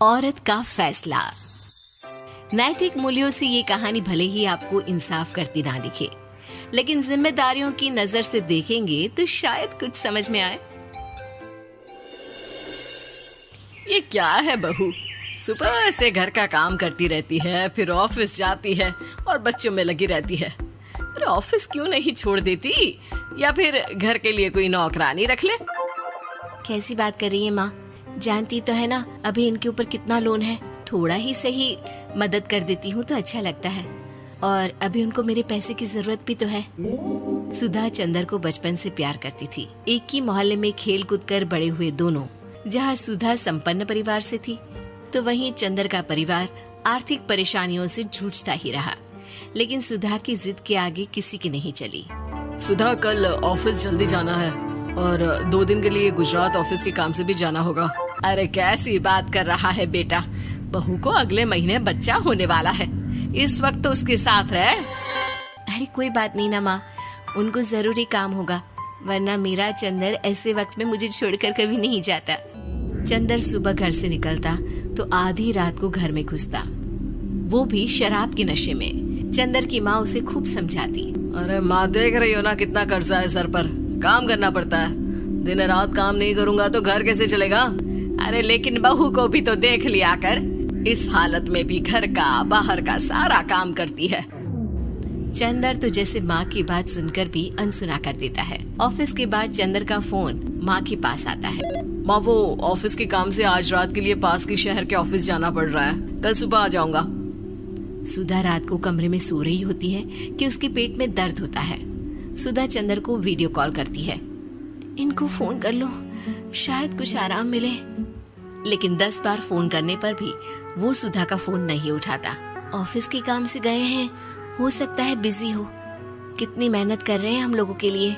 औरत का फैसला। नैतिक मूल्यों से ये कहानी भले ही आपको इंसाफ करती ना दिखे, लेकिन जिम्मेदारियों की नजर से देखेंगे तो शायद कुछ समझ में आए। ये क्या है बहू, सुबह से घर का काम करती रहती है, फिर ऑफिस जाती है और बच्चों में लगी रहती है। अरे ऑफिस क्यों नहीं छोड़ देती, या फिर घर के लिए कोई नौकरानी रख ले। कैसी बात कर रही है माँ? जानती तो है ना अभी इनके ऊपर कितना लोन है। थोड़ा ही सही मदद कर देती हूँ तो अच्छा लगता है, और अभी उनको मेरे पैसे की जरूरत भी तो है। सुधा चंदर को बचपन से प्यार करती थी। एक ही मोहल्ले में खेल कूद कर बड़े हुए दोनों। जहाँ सुधा संपन्न परिवार से थी तो वहीं चंदर का परिवार आर्थिक परेशानियों से जूझता ही रहा। लेकिन सुधा की जिद के आगे किसी की नहीं चली। सुधा, कल ऑफिस जल्दी जाना है और 2 दिन के लिए गुजरात ऑफिस के काम से भी जाना होगा। अरे कैसी बात कर रहा है बेटा, बहू को अगले महीने बच्चा होने वाला है, इस वक्त तो उसके साथ रहे। अरे कोई बात नहीं ना माँ, उनको जरूरी काम होगा, वरना मेरा चंदर ऐसे वक्त में मुझे छोड़कर कभी नहीं जाता। चंदर सुबह घर से निकलता तो आधी रात को घर में घुसता, वो भी शराब के नशे में। चंदर की माँ उसे खूब समझाती। अरे माँ, देख रही हो ना कितना कर्जा है सर पर, काम करना पड़ता है। दिन रात काम नहीं करूंगा तो घर कैसे चलेगा। अरे लेकिन बहू को भी तो देख लिया कर, इस हालत में भी घर का बाहर का सारा काम करती है। चंदर तो जैसे माँ की बात सुनकर भी अनसुना कर देता है। ऑफिस के बाद चंदर का फोन माँ के पास आता है। माँ, वो ऑफिस के काम से आज रात के लिए पास के शहर के ऑफिस जाना पड़ रहा है, कल सुबह आ जाऊंगा। सुधा रात को कमरे में सो रही होती है कि उसके पेट में दर्द होता है। सुधा चंदर को वीडियो कॉल करती है। इनको फोन कर लो, शायद कुछ आराम मिले। लेकिन 10 बार फोन करने पर भी वो सुधा का फोन नहीं उठाता। ऑफिस के काम से गए हैं, हो सकता है बिजी हो। कितनी मेहनत कर रहे हैं हम लोगों के लिए।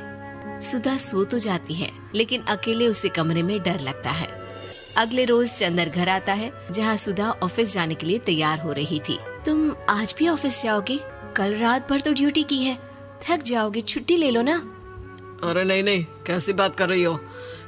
सुधा सो तो जाती है, लेकिन अकेले उसे कमरे में डर लगता है। अगले रोज चंदर घर आता है, जहाँ सुधा ऑफिस जाने के लिए तैयार हो रही थी। तुम आज भी ऑफिस जाओगे? कल रात भर तो ड्यूटी की है, थक जाओगे, छुट्टी ले लो ना। अरे नहीं, कैसी बात कर रही हो,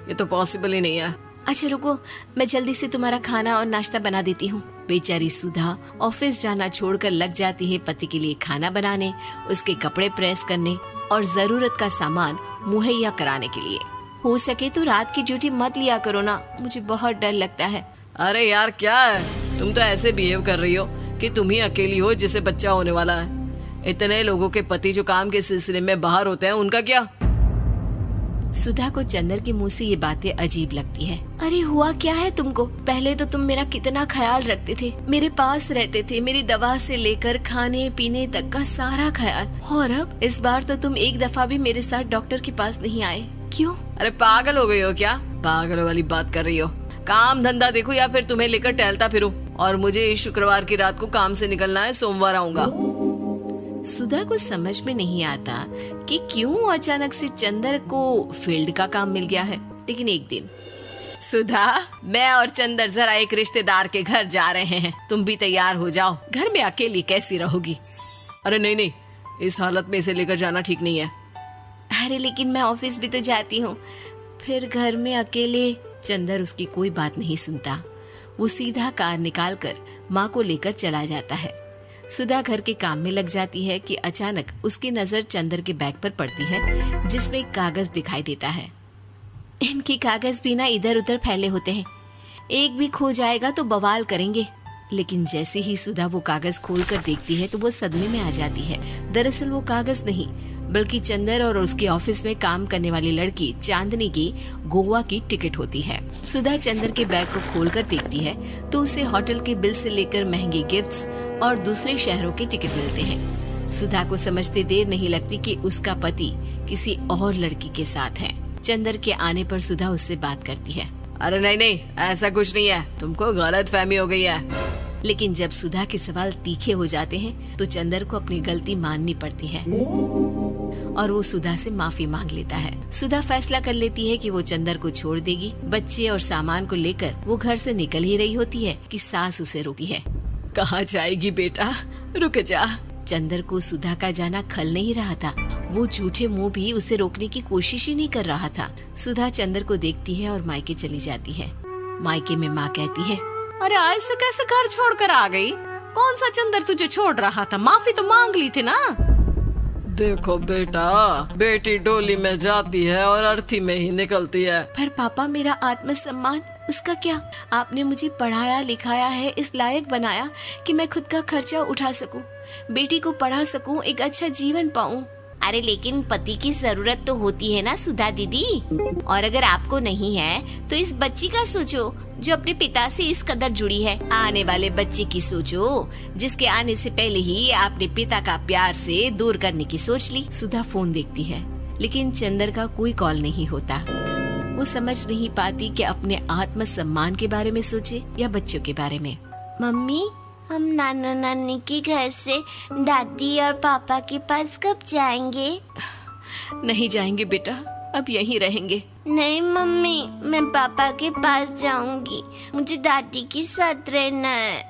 ये तो पॉसिबल ही नहीं है। अच्छा रुको, मैं जल्दी से तुम्हारा खाना और नाश्ता बना देती हूँ। बेचारी सुधा ऑफिस जाना छोड़कर लग जाती है पति के लिए खाना बनाने, उसके कपड़े प्रेस करने और जरूरत का सामान मुहैया कराने के लिए। हो सके तो रात की ड्यूटी मत लिया करो ना, मुझे बहुत डर लगता है। अरे यार क्या है, तुम तो ऐसे बिहेव कर रही हो कि तुम ही अकेली हो जिसे बच्चा होने वाला है। इतने लोगों के पति जो काम के सिलसिले में बाहर होते हैं, उनका क्या? सुधा को चंदर के मुंह से ये बातें अजीब लगती है। अरे हुआ क्या है तुमको? पहले तो तुम मेरा कितना ख्याल रखते थे, मेरे पास रहते थे, मेरी दवा से लेकर खाने पीने तक का सारा ख्याल। और अब इस बार तो तुम एक दफा भी मेरे साथ डॉक्टर के पास नहीं आए, क्यों? अरे पागल हो गई हो क्या? पागल वाली बात कर रही हो। काम धंधा देखो या फिर तुम्हें लेकर टहलता फिरूं। और मुझे शुक्रवार की रात को काम से निकलना है, सोमवार आऊंगा। सुधा को समझ में नहीं आता कि क्यों अचानक से चंदर को फील्ड का काम मिल गया है। लेकिन एक दिन, सुधा, मैं और चंदर जरा एक रिश्तेदार के घर जा रहे हैं, तुम भी तैयार हो जाओ, घर में अकेली कैसी रहोगी। अरे नहीं, इस हालत में इसे लेकर जाना ठीक नहीं है। अरे लेकिन मैं ऑफिस भी तो जाती हूँ, फिर घर में अकेले। चंदर उसकी कोई बात नहीं सुनता। वो सीधा कार निकाल कर माँ को लेकर चला जाता है। सुधा घर के काम में लग जाती है कि अचानक उसकी नजर चंदर के बैग पर पड़ती है, जिसमें एक कागज दिखाई देता है। इनकी कागज भी ना इधर उधर फैले होते हैं, एक भी खो जाएगा तो बवाल करेंगे। लेकिन जैसे ही सुधा वो कागज खोलकर देखती है तो वो सदमे में आ जाती है। दरअसल वो कागज नहीं, बल्कि चंदर और उसके ऑफिस में काम करने वाली लड़की चांदनी की गोवा की टिकट होती है। सुधा चंदर के बैग को खोलकर देखती है तो उसे होटल के बिल से लेकर महंगे गिफ्ट्स और दूसरे शहरों के टिकट मिलते हैं। सुधा को समझते देर नहीं लगती कि उसका पति किसी और लड़की के साथ है। चंदर के आने पर सुधा उससे बात करती है। अरे नहीं, ऐसा कुछ नहीं है, तुमको गलत फहमी हो गई है। लेकिन जब सुधा के सवाल तीखे हो जाते हैं तो चंदर को अपनी गलती माननी पड़ती है और वो सुधा से माफी मांग लेता है। सुधा फैसला कर लेती है कि वो चंदर को छोड़ देगी। बच्चे और सामान को लेकर वो घर से निकल ही रही होती है कि सास उसे रोकती है। कहाँ जाएगी बेटा, रुक जा। चंदर को सुधा का जाना खल नहीं रहा था। वो झूठे मुंह भी उसे रोकने की कोशिश ही नहीं कर रहा था। सुधा चंदर को देखती है और मायके चली जाती है। मायके में माँ कहती है, अरे ऐसे कैसे घर छोड़कर आ गई? कौन सा चंदर तुझे छोड़ रहा था? माफी तो मांग ली थी ना। देखो बेटा, बेटी डोली में जाती है और अर्थी में ही निकलती है। पर पापा, मेरा आत्मसम्मान, उसका क्या? आपने मुझे पढ़ाया लिखाया है, इस लायक बनाया कि मैं खुद का खर्चा उठा सकूं, बेटी को पढ़ा सकूं, एक अच्छा जीवन पाऊं। अरे लेकिन पति की जरूरत तो होती है ना सुधा दीदी, और अगर आपको नहीं है तो इस बच्ची का सोचो जो अपने पिता से इस कदर जुड़ी है। आने वाले बच्चे की सोचो जिसके आने से पहले ही आपने पिता का प्यार से दूर करने की सोच ली। सुधा फोन देखती है लेकिन चंदर का कोई कॉल नहीं होता। वो समझ नहीं पाती कि अपने आत्मसम्मान के बारे में सोचे या बच्चों के बारे में। मम्मी, हम नाना नानी के घर से दादी और पापा के पास कब जाएंगे? नहीं जाएंगे बेटा, अब यहीं रहेंगे। नहीं मम्मी, मैं पापा के पास जाऊंगी, मुझे दादी के साथ रहना है।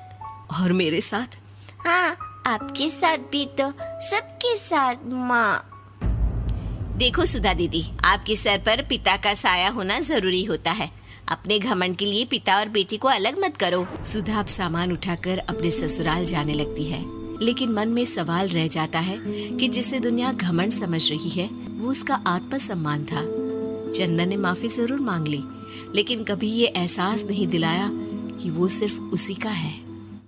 और मेरे साथ? हाँ, आपके साथ भी तो, सबके साथ माँ। देखो सुधा दीदी, आपके सर पर पिता का साया होना जरूरी होता है। अपने घमंड के लिए पिता और बेटी को अलग मत करो। सुधा अब सामान उठाकर अपने ससुराल जाने लगती है, लेकिन मन में सवाल रह जाता है कि जिसे दुनिया घमंड समझ रही है वो उसका आत्मसम्मान था। चंदन ने माफी जरूर मांग ली, लेकिन कभी ये एहसास नहीं दिलाया कि वो सिर्फ उसी का है।